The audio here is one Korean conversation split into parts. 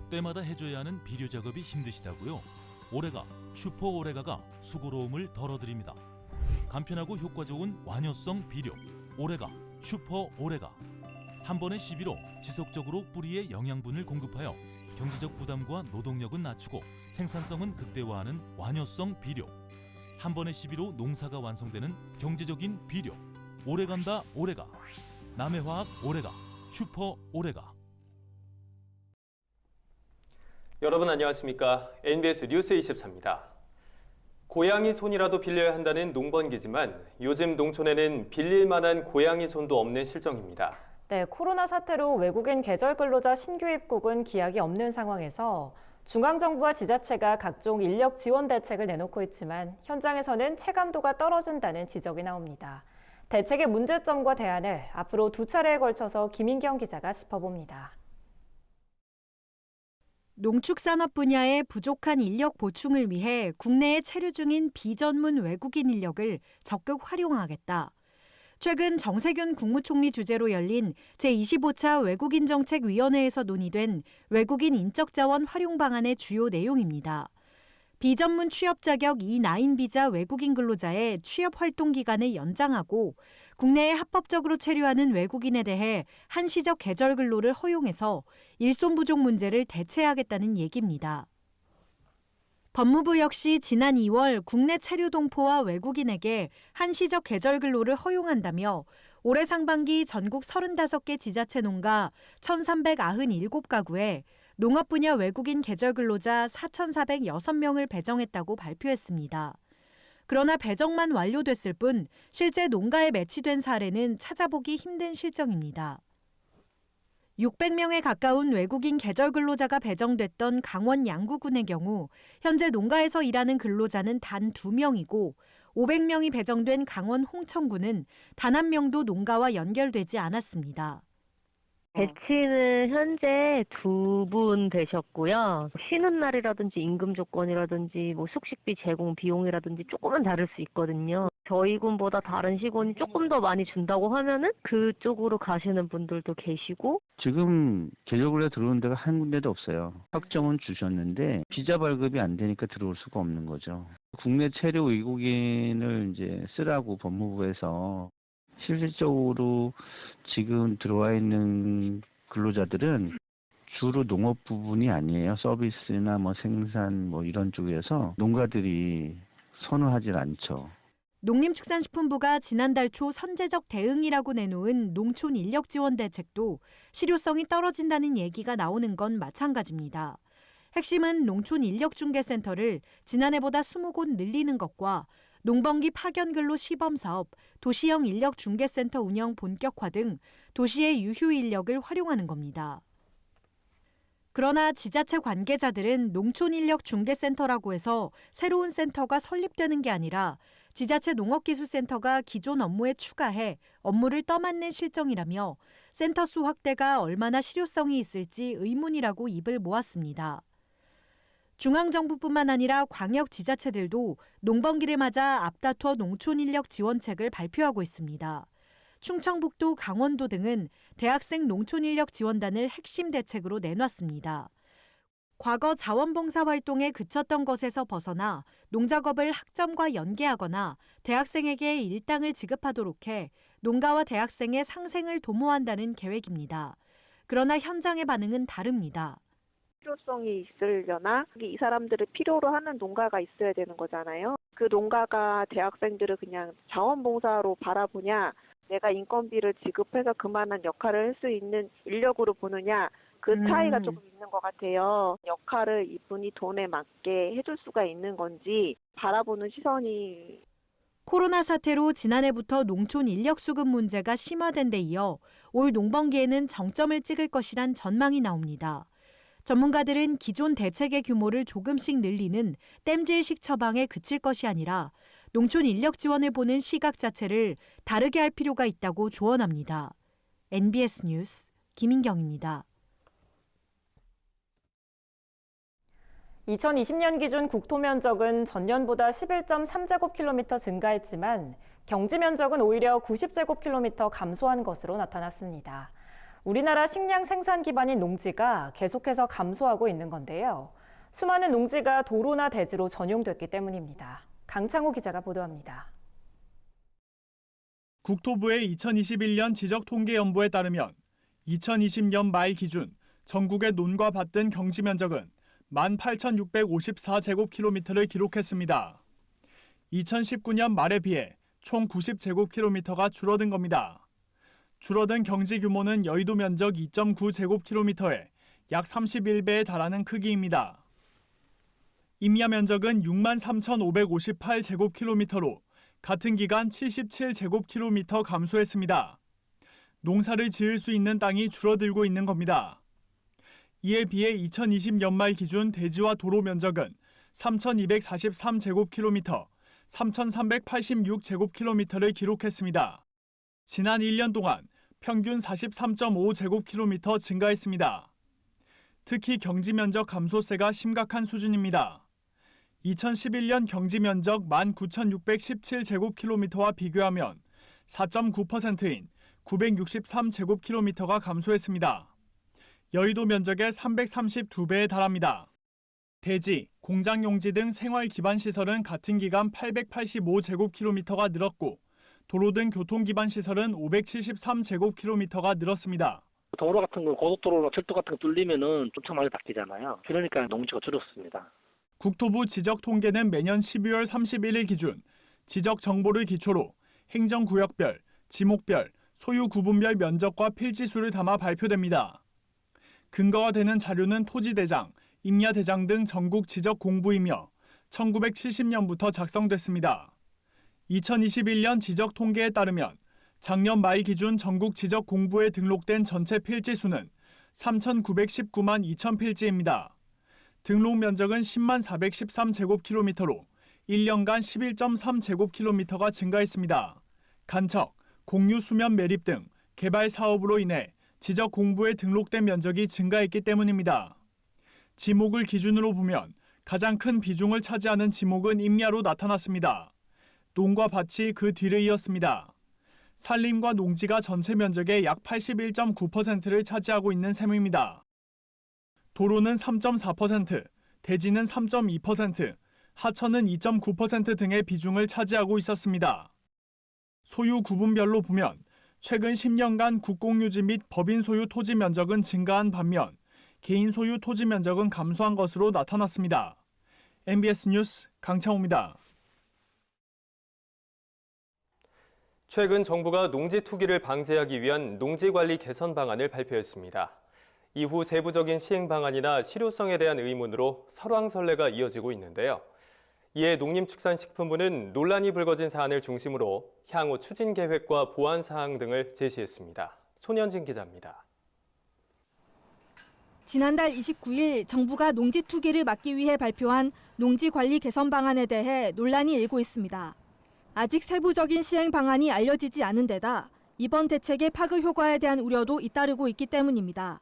때마다 해줘야 하는 비료 작업이 힘드시다고요? 오레가, 슈퍼 오레가가 수고로움을 덜어드립니다. 간편하고 효과 좋은 완효성 비료 오레가, 슈퍼 오레가. 한 번의 시비로 지속적으로 뿌리에 영양분을 공급하여 경제적 부담과 노동력은 낮추고 생산성은 극대화하는 완효성 비료. 한 번의 시비로 농사가 완성되는 경제적인 비료. 오래간다 오레가. 남해화학 오레가, 슈퍼 오레가. 여러분 안녕하십니까? NBS 뉴스 24입니다. 고양이 손이라도 빌려야 한다는 농번기지만 요즘 농촌에는 빌릴 만한 고양이 손도 없는 실정입니다. 네, 코로나 사태로 외국인 계절 근로자 신규 입국은 기약이 없는 상황에서 중앙정부와 지자체가 각종 인력 지원 대책을 내놓고 있지만 현장에서는 체감도가 떨어진다는 지적이 나옵니다. 대책의 문제점과 대안을 앞으로 두 차례에 걸쳐서 김인경 기자가 짚어봅니다. 농축산업 분야의 부족한 인력 보충을 위해 국내에 체류 중인 비전문 외국인 인력을 적극 활용하겠다. 최근 정세균 국무총리 주재로 열린 제25차 외국인정책위원회에서 논의된 외국인 인적자원 활용 방안의 주요 내용입니다. 비전문 취업 자격 E9 비자 외국인 근로자의 취업 활동 기간을 연장하고 국내에 합법적으로 체류하는 외국인에 대해 한시적 계절 근로를 허용해서 일손 부족 문제를 대체하겠다는 얘기입니다. 법무부 역시 지난 2월 국내 체류 동포와 외국인에게 한시적 계절 근로를 허용한다며 올해 상반기 전국 35개 지자체 농가 1,397가구에 농업 분야 외국인 계절 근로자 4,406명을 배정했다고 발표했습니다. 그러나 배정만 완료됐을 뿐 실제 농가에 매치된 사례는 찾아보기 힘든 실정입니다. 600명에 가까운 외국인 계절 근로자가 배정됐던 강원 양구군의 경우 현재 농가에서 일하는 근로자는 단 2명이고 500명이 배정된 강원 홍천군은 단 1명도 농가와 연결되지 않았습니다. 배치는 현재 2분 되셨고요. 쉬는 날이라든지 임금 조건이라든지 숙식비 제공 비용이라든지 조금은 다를 수 있거든요. 저희 군보다 다른 시군이 조금 더 많이 준다고 하면은 그쪽으로 가시는 분들도 계시고. 지금 계절근로에 들어오는 데가 한 군데도 없어요. 확정은 주셨는데 비자 발급이 안 되니까 들어올 수가 없는 거죠. 국내 체류 외국인을 이제 쓰라고 법무부에서 실질적으로 지금 들어와 있는 근로자들은 주로 농업 부분이 아니에요. 서비스나 생산 이런 쪽에서 농가들이 선호하질 않죠. 농림축산식품부가 지난달 초 선제적 대응이라고 내놓은 농촌 인력 지원 대책도 실효성이 떨어진다는 얘기가 나오는 건 마찬가지입니다. 핵심은 농촌 인력중개센터를 지난해보다 20곳 늘리는 것과 농번기 파견근로 시범사업, 도시형 인력중개센터 운영 본격화 등 도시의 유휴 인력을 활용하는 겁니다. 그러나 지자체 관계자들은 농촌인력중개센터라고 해서 새로운 센터가 설립되는 게 아니라 지자체 농업기술센터가 기존 업무에 추가해 업무를 떠맡는 실정이라며 센터 수 확대가 얼마나 실효성이 있을지 의문이라고 입을 모았습니다. 중앙정부뿐만 아니라 광역 지자체들도 농번기를 맞아 앞다퉈 농촌인력 지원책을 발표하고 있습니다. 충청북도, 강원도 등은 대학생 농촌인력 지원단을 핵심 대책으로 내놨습니다. 과거 자원봉사 활동에 그쳤던 것에서 벗어나 농작업을 학점과 연계하거나 대학생에게 일당을 지급하도록 해 농가와 대학생의 상생을 도모한다는 계획입니다. 그러나 현장의 반응은 다릅니다. 필요성이 있으려나 이 사람들을 필요로 하는 농가가 있어야 되는 거잖아요. 그 농가가 대학생들을 그냥 자원봉사로 바라보냐, 내가 인건비를 지급해서 그만한 역할을 할 수 있는 인력으로 보느냐, 그 차이가 조금 있는 것 같아요. 역할을 이분이 돈에 맞게 해줄 수가 있는 건지 바라보는 시선이. 코로나 사태로 지난해부터 농촌 인력 수급 문제가 심화된 데 이어 올 농번기에는 정점을 찍을 것이란 전망이 나옵니다. 전문가들은 기존 대책의 규모를 조금씩 늘리는 땜질식 처방에 그칠 것이 아니라 농촌 인력 지원을 보는 시각 자체를 다르게 할 필요가 있다고 조언합니다. NBS 뉴스 김인경입니다. 2020년 기준 국토 면적은 전년보다 11.3제곱킬로미터 증가했지만 경지 면적은 오히려 90제곱킬로미터 감소한 것으로 나타났습니다. 우리나라 식량 생산 기반인 농지가 계속해서 감소하고 있는 건데요. 수많은 농지가 도로나 대지로 전용됐기 때문입니다. 강창호 기자가 보도합니다. 국토부의 2021년 지적통계연보에 따르면 2020년 말 기준 전국의 논과 밭 등 경지 면적은 18,654제곱킬로미터를 기록했습니다. 2019년 말에 비해 총 90제곱킬로미터가 줄어든 겁니다. 줄어든 경지 규모는 여의도 면적 2.9제곱킬로미터에 약 31배에 달하는 크기입니다. 임야 면적은 63,558제곱킬로미터로 같은 기간 77제곱킬로미터 감소했습니다. 농사를 지을 수 있는 땅이 줄어들고 있는 겁니다. 이에 비해 2020년 말 기준 대지와 도로 면적은 3,243제곱킬로미터, 3,386제곱킬로미터를 기록했습니다. 지난 1년 동안 평균 43.5제곱킬로미터 증가했습니다. 특히 경지 면적 감소세가 심각한 수준입니다. 2011년 경지 면적 19,617제곱킬로미터와 비교하면 4.9%인 963제곱킬로미터가 감소했습니다. 여의도 면적의 332배에 달합니다. 대지, 공장 용지 등 생활 기반 시설은 같은 기간 885제곱킬로미터가 늘었고 도로 등 교통 기반 시설은 573제곱킬로미터가 늘었습니다. 도로 같은 거, 고속도로나 철도 같은 거 뚫리면은 좀 많이 바뀌잖아요. 그러니까 농지가 줄었습니다. 국토부 지적통계는 매년 12월 31일 기준 지적 정보를 기초로 행정구역별, 지목별, 소유 구분별 면적과 필지수를 담아 발표됩니다. 근거가 되는 자료는 토지대장, 임야대장 등 전국 지적 공부이며 1970년부터 작성됐습니다. 2021년 지적 통계에 따르면 작년 말 기준 전국 지적 공부에 등록된 전체 필지수는 3,919만 2천 필지입니다. 등록 면적은 10만 413제곱킬로미터로 1년간 11.3제곱킬로미터가 증가했습니다. 간척, 공유 수면 매립 등 개발 사업으로 인해 지적 공부에 등록된 면적이 증가했기 때문입니다. 지목을 기준으로 보면 가장 큰 비중을 차지하는 지목은 임야로 나타났습니다. 농과 밭이 그 뒤를 이었습니다. 산림과 농지가 전체 면적의 약 81.9%를 차지하고 있는 셈입니다. 도로는 3.4%, 대지는 3.2%, 하천은 2.9% 등의 비중을 차지하고 있었습니다. 소유 구분별로 보면 최근 10년간 국공유지 및 법인 소유 토지 면적은 증가한 반면 개인 소유 토지 면적은 감소한 것으로 나타났습니다. MBS 뉴스 강창호입니다. 최근 정부가 농지 투기를 방지하기 위한 농지관리 개선 방안을 발표했습니다. 이후 세부적인 시행 방안이나 실효성에 대한 의문으로 설왕설래가 이어지고 있는데요. 이에 농림축산식품부는 논란이 불거진 사안을 중심으로 향후 추진 계획과 보완 사항 등을 제시했습니다. 손현진 기자입니다. 지난달 29일 정부가 농지 투기를 막기 위해 발표한 농지관리 개선 방안에 대해 논란이 일고 있습니다. 아직 세부적인 시행 방안이 알려지지 않은 데다 이번 대책의 파급 효과에 대한 우려도 잇따르고 있기 때문입니다.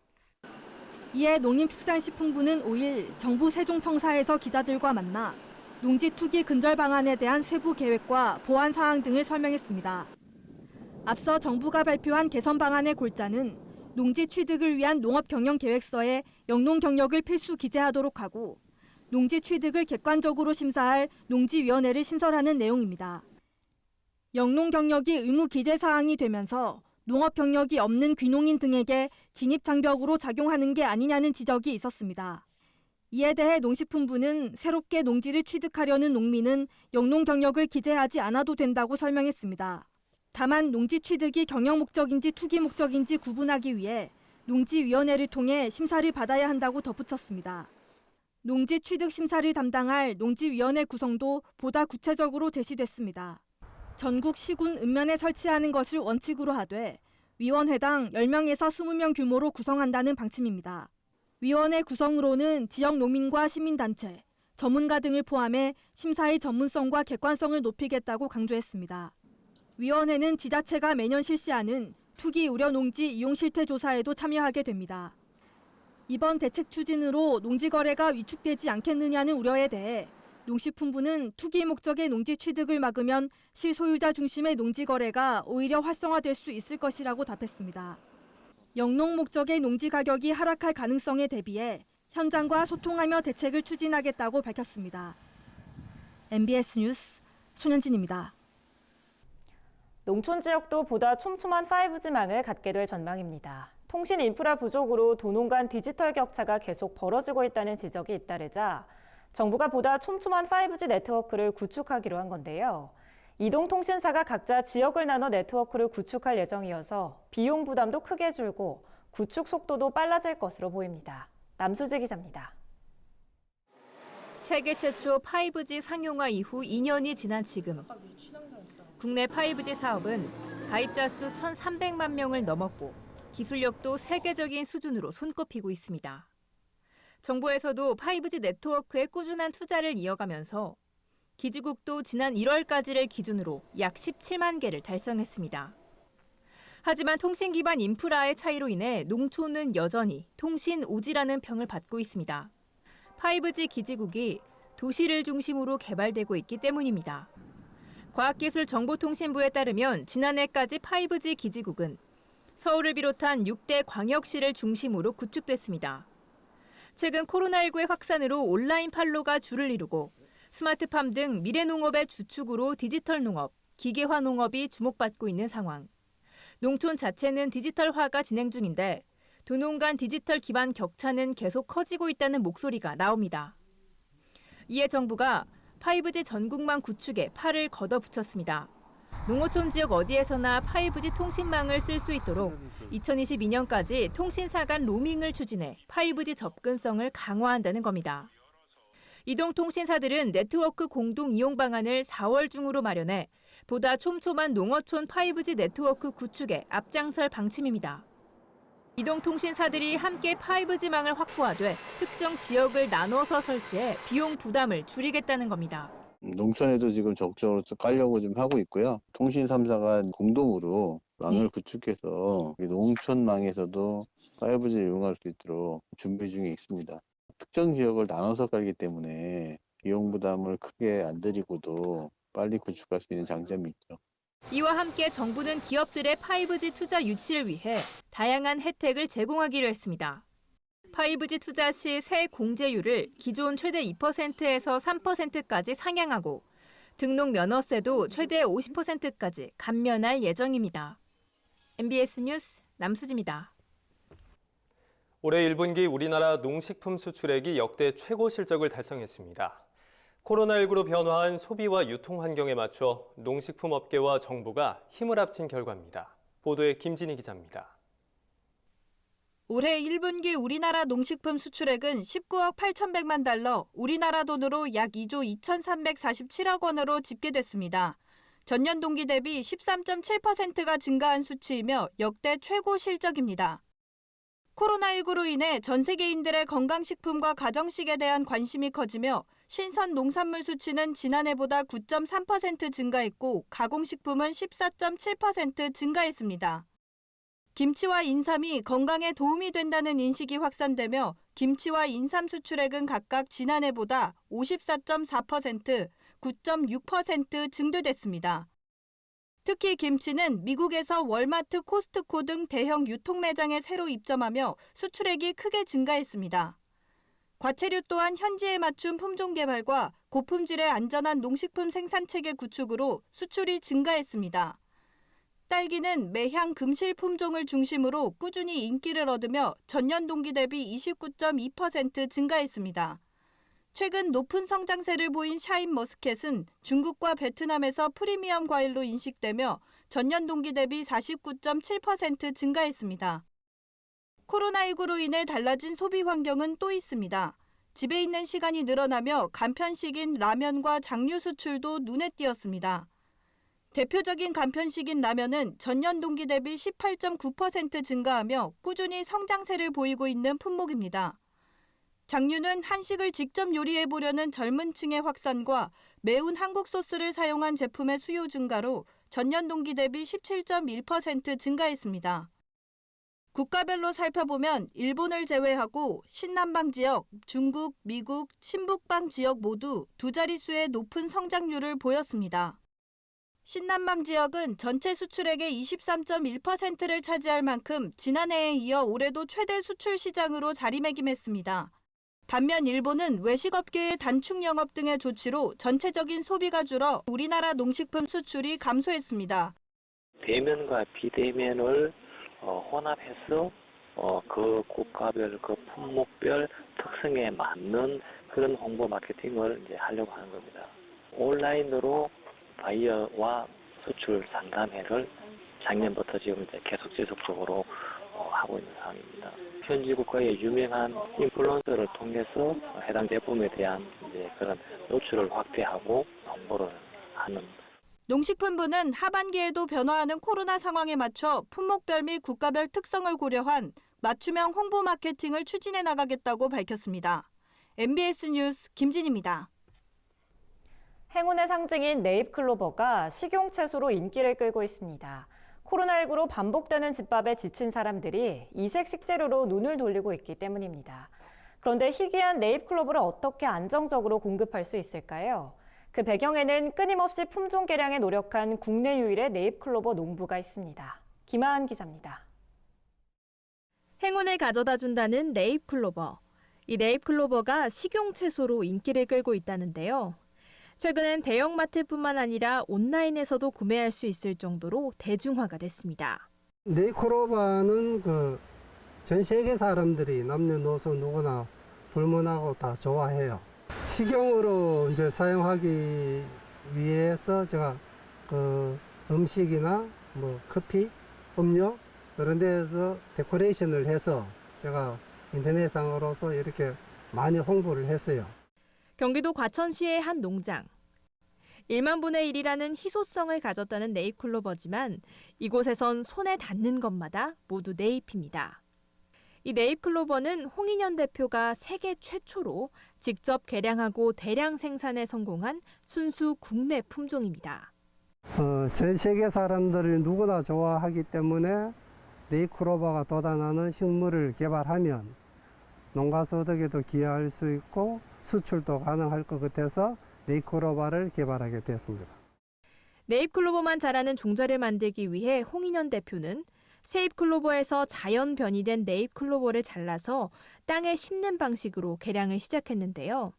이에 농림축산식품부는 5일 정부 세종청사에서 기자들과 만나 농지 투기 근절 방안에 대한 세부 계획과 보완 사항 등을 설명했습니다. 앞서 정부가 발표한 개선 방안의 골자는 농지 취득을 위한 농업경영계획서에 영농 경력을 필수 기재하도록 하고 농지 취득을 객관적으로 심사할 농지위원회를 신설하는 내용입니다. 영농 경력이 의무 기재 사항이 되면서 농업 경력이 없는 귀농인 등에게 진입 장벽으로 작용하는 게 아니냐는 지적이 있었습니다. 이에 대해 농식품부는 새롭게 농지를 취득하려는 농민은 영농 경력을 기재하지 않아도 된다고 설명했습니다. 다만 농지 취득이 경영 목적인지 투기 목적인지 구분하기 위해 농지위원회를 통해 심사를 받아야 한다고 덧붙였습니다. 농지 취득 심사를 담당할 농지위원회 구성도 보다 구체적으로 제시됐습니다. 전국 시군 읍면에 설치하는 것을 원칙으로 하되 위원회당 10명에서 20명 규모로 구성한다는 방침입니다. 위원회 구성으로는 지역 농민과 시민단체, 전문가 등을 포함해 심사의 전문성과 객관성을 높이겠다고 강조했습니다. 위원회는 지자체가 매년 실시하는 투기 우려 농지 이용 실태 조사에도 참여하게 됩니다. 이번 대책 추진으로 농지 거래가 위축되지 않겠느냐는 우려에 대해 농식품부는 투기 목적의 농지 취득을 막으면 실소유자 중심의 농지 거래가 오히려 활성화될 수 있을 것이라고 답했습니다. 영농 목적의 농지 가격이 하락할 가능성에 대비해 현장과 소통하며 대책을 추진하겠다고 밝혔습니다. MBS 뉴스 손현진입니다. 농촌 지역도 보다 촘촘한 5G망을 갖게 될 전망입니다. 통신 인프라 부족으로 도농 간 디지털 격차가 계속 벌어지고 있다는 지적이 잇따르자 정부가 보다 촘촘한 5G 네트워크를 구축하기로 한 건데요. 이동통신사가 각자 지역을 나눠 네트워크를 구축할 예정이어서 비용 부담도 크게 줄고 구축 속도도 빨라질 것으로 보입니다. 남수지 기자입니다. 세계 최초 5G 상용화 이후 2년이 지난 지금 국내 5G 사업은 가입자 수 1,300만 명을 넘었고 기술력도 세계적인 수준으로 손꼽히고 있습니다. 정부에서도 5G 네트워크에 꾸준한 투자를 이어가면서 기지국도 지난 1월까지를 기준으로 약 17만 개를 달성했습니다. 하지만 통신 기반 인프라의 차이로 인해 농촌은 여전히 통신 오지라는 평을 받고 있습니다. 5G 기지국이 도시를 중심으로 개발되고 있기 때문입니다. 과학기술정보통신부에 따르면 지난해까지 5G 기지국은 서울을 비롯한 6대 광역시를 중심으로 구축됐습니다. 최근 코로나19의 확산으로 온라인 판로가 주를 이루고 스마트팜 등 미래농업의 주축으로 디지털 농업, 기계화 농업이 주목받고 있는 상황. 농촌 자체는 디지털화가 진행 중인데 도농 간 디지털 기반 격차는 계속 커지고 있다는 목소리가 나옵니다. 이에 정부가 5G 전국망 구축에 팔을 걷어붙였습니다. 농어촌 지역 어디에서나 5G 통신망을 쓸 수 있도록 2022년까지 통신사 간 로밍을 추진해 5G 접근성을 강화한다는 겁니다. 이동통신사들은 네트워크 공동 이용 방안을 4월 중으로 마련해 보다 촘촘한 농어촌 5G 네트워크 구축에 앞장설 방침입니다. 이동통신사들이 함께 5G망을 확보하되 특정 지역을 나눠서 설치해 비용 부담을 줄이겠다는 겁니다. 농촌에도 지금 적극적으로 깔려고 좀 하고 있고요. 통신 3사가 공동으로 망을 구축해서 농촌망에서도 5G를 이용할 수 있도록 준비 중에 있습니다. 특정 지역을 나눠서 깔기 때문에 비용 부담을 크게 안 들이고도 빨리 구축할 수 있는 장점이 있죠. 이와 함께 정부는 기업들의 5G 투자 유치를 위해 다양한 혜택을 제공하기로 했습니다. 5G 투자 시 세 공제율을 기존 최대 2%에서 3%까지 상향하고 등록 면허세도 최대 50%까지 감면할 예정입니다. MBS 뉴스 남수지입니다. 올해 1분기 우리나라 농식품 수출액이 역대 최고 실적을 달성했습니다. 코로나19로 변화한 소비와 유통 환경에 맞춰 농식품 업계와 정부가 힘을 합친 결과입니다. 보도에 김진희 기자입니다. 올해 1분기 우리나라 농식품 수출액은 19억 8,100만 달러, 우리나라 돈으로 약 2조 2,347억 원으로 집계됐습니다. 전년 동기 대비 13.7%가 증가한 수치이며 역대 최고 실적입니다. 코로나19로 인해 전 세계인들의 건강식품과 가정식에 대한 관심이 커지며 신선 농산물 수치는 지난해보다 9.3% 증가했고 가공식품은 14.7% 증가했습니다. 김치와 인삼이 건강에 도움이 된다는 인식이 확산되며 김치와 인삼 수출액은 각각 지난해보다 54.4%, 9.6% 증대됐습니다. 특히 김치는 미국에서 월마트, 코스트코 등 대형 유통 매장에 새로 입점하며 수출액이 크게 증가했습니다. 과체류 또한 현지에 맞춘 품종 개발과 고품질의 안전한 농식품 생산체계 구축으로 수출이 증가했습니다. 딸기는 매향 금실 품종을 중심으로 꾸준히 인기를 얻으며 전년 동기 대비 29.2% 증가했습니다. 최근 높은 성장세를 보인 샤인머스켓은 중국과 베트남에서 프리미엄 과일로 인식되며 전년 동기 대비 49.7% 증가했습니다. 코로나19로 인해 달라진 소비 환경은 또 있습니다. 집에 있는 시간이 늘어나며 간편식인 라면과 장류 수출도 눈에 띄었습니다. 대표적인 간편식인 라면은 전년 동기 대비 18.9% 증가하며 꾸준히 성장세를 보이고 있는 품목입니다. 장류는 한식을 직접 요리해보려는 젊은 층의 확산과 매운 한국 소스를 사용한 제품의 수요 증가로 전년 동기 대비 17.1% 증가했습니다. 국가별로 살펴보면 일본을 제외하고 신남방 지역, 중국, 미국, 친북방 지역 모두 두 자릿수의 높은 성장률을 보였습니다. 신남방 지역은 전체 수출액의 23.1%를 차지할 만큼 지난해에 이어 올해도 최대 수출 시장으로 자리매김했습니다. 반면 일본은 외식업계의 단축 영업 등의 조치로 전체적인 소비가 줄어 우리나라 농식품 수출이 감소했습니다. 대면과 비대면을 혼합해서 그 국가별, 그 품목별 특성에 맞는 그런 홍보 마케팅을 이제 하려고 하는 겁니다. 온라인으로 바이어와 수출 상담회를 작년부터 지금 이제 계속 지속적으로 하고 있는 상황입니다. 현지 국가의 유명한 인플루언서를 통해서 해당 제품에 대한 이제 그런 노출을 확대하고 홍보를 하는. 농식품부는 하반기에도 변화하는 코로나 상황에 맞춰 품목별 및 국가별 특성을 고려한 맞춤형 홍보 마케팅을 추진해 나가겠다고 밝혔습니다. MBS 뉴스 김진입니다. 행운의 상징인 네잎클로버가 식용채소로 인기를 끌고 있습니다. 코로나19로 반복되는 집밥에 지친 사람들이 이색 식재료로 눈을 돌리고 있기 때문입니다. 그런데 희귀한 네잎클로버를 어떻게 안정적으로 공급할 수 있을까요? 그 배경에는 끊임없이 품종 개량에 노력한 국내 유일의 네잎클로버 농부가 있습니다. 김하은 기자입니다. 행운을 가져다 준다는 네잎클로버. 이 네잎클로버가 식용채소로 인기를 끌고 있다는데요. 최근엔 대형마트뿐만 아니라 온라인에서도 구매할 수 있을 정도로 대중화가 됐습니다. 네잎클로버는 전 세계 사람들이 남녀노소 누구나 불문하고 다 좋아해요. 식용으로 이제 사용하기 위해서 제가 음식이나 커피, 음료 그런 데서 데코레이션을 해서 제가 인터넷상으로서 이렇게 많이 홍보를 했어요. 경기도 과천시의 한 농장. 1만 분의 1이라는 희소성을 가졌다는 네잎클로버지만 이곳에선 손에 닿는 것마다 모두 네잎입니다. 이 네잎클로버는 홍인현 대표가 세계 최초로 직접 개량하고 대량 생산에 성공한 순수 국내 품종입니다. 전 세계 사람들이 누구나 좋아하기 때문에 네잎클로버가 돋아나는 식물을 개발하면 농가소득에도 기여할 수 있고 수출도 가능할 것 같아서 네잎클로버를 개발하게 됐습니다. 네잎클로버만 자라는 종자를 만들기 위해 홍인현 대표는 세잎클로버에서 자연 변이된 네잎클로버를 잘라서 땅에 심는 방식으로 개량을 시작했는데요.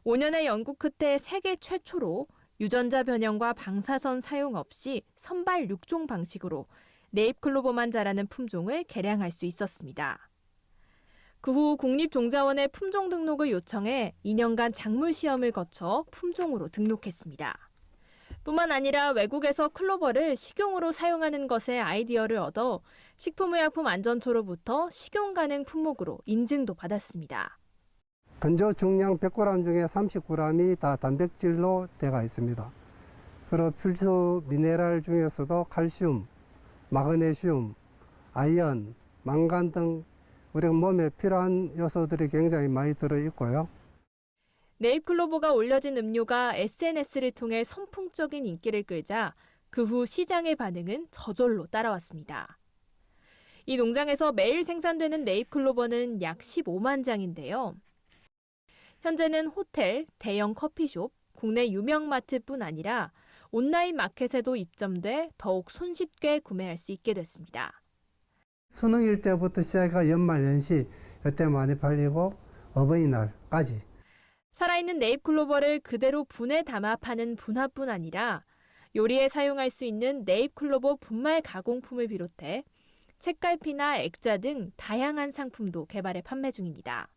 5년의 연구 끝에 세계 최초로 유전자 변형과 방사선 사용 없이 선발 6종 방식으로 네잎클로버만 자라는 품종을 개량할 수 있었습니다. 그 후 국립종자원에 품종 등록을 요청해 2년간 작물 시험을 거쳐 품종으로 등록했습니다. 뿐만 아니라 외국에서 클로버를 식용으로 사용하는 것에 아이디어를 얻어 식품의약품안전처로부터 식용 가능 품목으로 인증도 받았습니다. 건조 중량 100g 중에 30g이 다 단백질로 되어 있습니다. 그리고 필수 미네랄 중에서도 칼슘, 마그네슘, 아연, 망간 등 우리 몸에 필요한 요소들이 굉장히 많이 들어있고요. 네잎클로버가 올려진 음료가 SNS를 통해 선풍적인 인기를 끌자 그 후 시장의 반응은 저절로 따라왔습니다. 이 농장에서 매일 생산되는 네잎클로버는 약 15만 장인데요. 현재는 호텔, 대형 커피숍, 국내 유명 마트뿐 아니라 온라인 마켓에도 입점돼 더욱 손쉽게 구매할 수 있게 됐습니다. 수능일 때부터 시작해서 연말 연시 이때 많이 팔리고 어버이날까지. 살아있는 네잎클로버를 그대로 분에 담아 파는 분화뿐 아니라 요리에 사용할 수 있는 네잎클로버 분말 가공품을 비롯해 책갈피나 액자 등 다양한 상품도 개발해 판매 중입니다.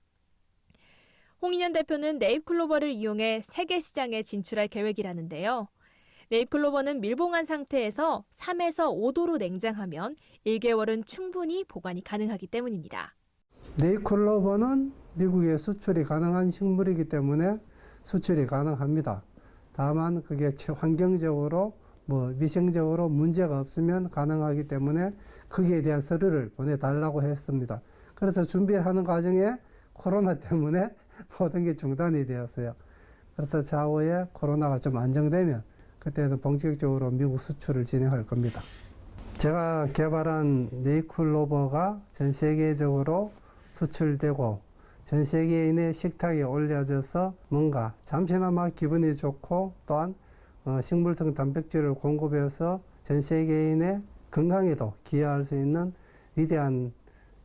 홍인현 대표는 네잎클로버를 이용해 세계 시장에 진출할 계획이라는데요. 네잎클로버는 밀봉한 상태에서 3에서 5도로 냉장하면 1개월은 충분히 보관이 가능하기 때문입니다. 네잎클로버는 미국에 수출이 가능한 식물이기 때문에 수출이 가능합니다. 다만 그게 환경적으로 위생적으로 문제가 없으면 가능하기 때문에 거기에 대한 서류를 보내달라고 했습니다. 그래서 준비를 하는 과정에 코로나 때문에 모든 게 중단이 되었어요. 그래서 차후에 코로나가 좀 안정되면 그때는 본격적으로 미국 수출을 진행할 겁니다. 제가 개발한 네잎클로버가 전 세계적으로 수출되고 전 세계인의 식탁에 올려져서 뭔가 잠시나마 기분이 좋고 또한 식물성 단백질을 공급해서 전 세계인의 건강에도 기여할 수 있는 위대한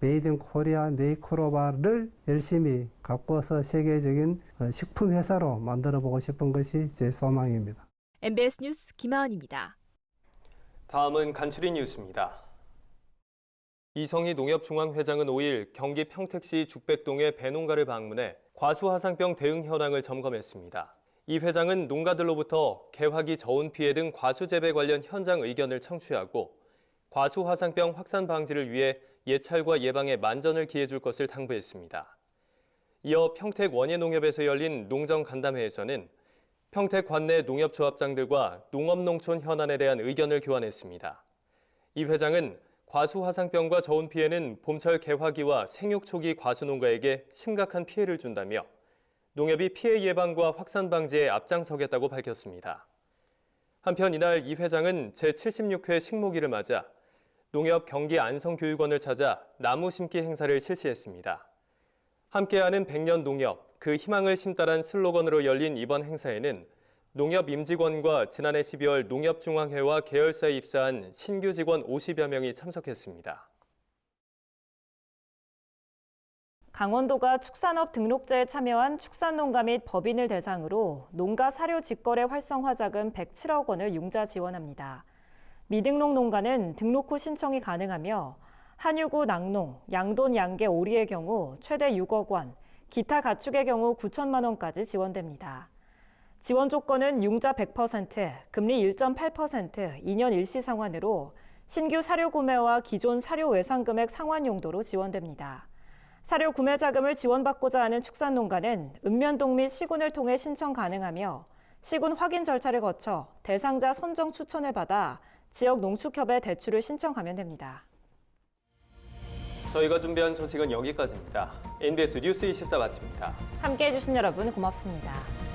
메이드 인 코리아 네이크로바를 열심히 가꿔서 세계적인 식품 회사로 만들어 보고 싶은 것이 제 소망입니다. MBS 뉴스 김하은입니다. 다음은 간추린 뉴스입니다. 이성희 농협중앙회장은 5일 경기 평택시 죽백동의 배농가를 방문해 과수화상병 대응 현황을 점검했습니다. 이 회장은 농가들로부터 개화기 저온 피해 등 과수 재배 관련 현장 의견을 청취하고 과수화상병 확산 방지를 위해 예찰과 예방에 만전을 기해줄 것을 당부했습니다. 이어 평택 원예농협에서 열린 농정 간담회에서는 평택 관내 농협조합장들과 농업농촌 현안에 대한 의견을 교환했습니다. 이 회장은 과수화상병과 저온 피해는 봄철 개화기와 생육 초기 과수농가에게 심각한 피해를 준다며 농협이 피해 예방과 확산 방지에 앞장서겠다고 밝혔습니다. 한편 이날 이 회장은 제76회 식목일을 맞아 농협 경기 안성교육원을 찾아 나무 심기 행사를 실시했습니다. 함께하는 100년 농협, 그 희망을 심다란 슬로건으로 열린 이번 행사에는 농협 임직원과 지난해 12월 농협중앙회와 계열사에 입사한 신규 직원 50여 명이 참석했습니다. 강원도가 축산업 등록제에 참여한 축산농가 및 법인을 대상으로 농가 사료 직거래 활성화 자금 107억 원을 융자 지원합니다. 미등록 농가는 등록 후 신청이 가능하며 한유구 낙농, 양돈 양계 오리의 경우 최대 6억 원, 기타 가축의 경우 9천만 원까지 지원됩니다. 지원 조건은 융자 100%, 금리 1.8%, 2년 일시 상환으로 신규 사료 구매와 기존 사료 외상 금액 상환 용도로 지원됩니다. 사료 구매 자금을 지원받고자 하는 축산농가는 읍면동 및 시군을 통해 신청 가능하며 시군 확인 절차를 거쳐 대상자 선정 추천을 받아 지역 농축협에 대출을 신청하면 됩니다. 저희가 준비한 소식은 여기까지입니다. NBS 뉴스 24 마칩니다. 함께해 주신 여러분 고맙습니다.